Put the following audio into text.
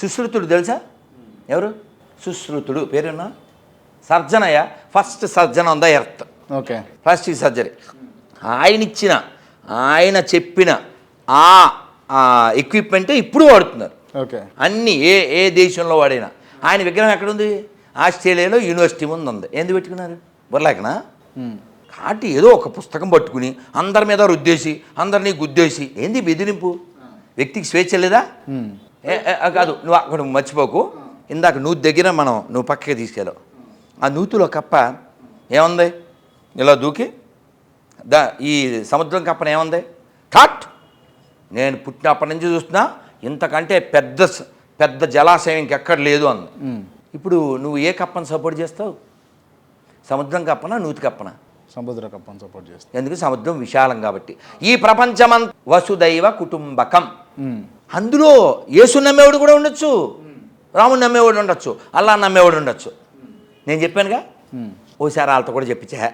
సుశ్రుతుడు తెలుసా ఎవరు? సుశ్రుతుడు పేరున్నా సర్జనయ్య, first surgeon on the earth. Okay. Plastic surgery. ఆయన చెప్పిన ఆ ఎక్విప్మెంట్ ఇప్పుడు వాడుతున్నారు. ఓకే. అన్నీ ఏ దేశంలో వాడైనా. ఆయన విగ్రహం ఎక్కడుంది? ఆస్ట్రేలియాలో యూనివర్సిటీ ముందు ఉంది. ఎందుకు పెట్టుకున్నారు? బుర్రలేకనా? కాబట్టి ఏదో ఒక పుస్తకం పట్టుకుని అందరి మీద రుద్దేసి అందరినీ గుద్దేసి ఏంది బెదిరింపు? వ్యక్తికి స్వేచ్ఛ లేదా? కాదు, నువ్వు అక్కడ మర్చిపోకు. ఇందాక నూతి దగ్గర నువ్వు పక్కకి తీసుకెళ్ళావు. ఆ నూతిలో కప్ప ఏముంది? ఇలా దూకి ఈ సముద్రం కప్పన ఏముంది? ఠాట్, నేను పుట్టినప్పటి నుంచి చూస్తున్నా ఇంతకంటే పెద్ద జలాశయం ఇంకెక్కడ లేదు అంది. ఇప్పుడు నువ్వు ఏ కప్పను సపోర్ట్ చేస్తావు? సముద్రం కప్పన, నూతి కప్పన? సముద్ర కప్పను సపోర్ట్ చేస్తావు. ఎందుకు? సముద్రం విశాలం కాబట్టి. ఈ ప్రపంచమంతా వసుదైవ కుటుంబకం. అందులో యేసు నమ్మేవాడు కూడా ఉండొచ్చు, రాముని నమ్మేవాడు ఉండొచ్చు, అల్లా నమ్మేవాడు ఉండొచ్చు. నేను చెప్పానుగా, ఓసారి వాళ్ళతో కూడా చెప్పించా.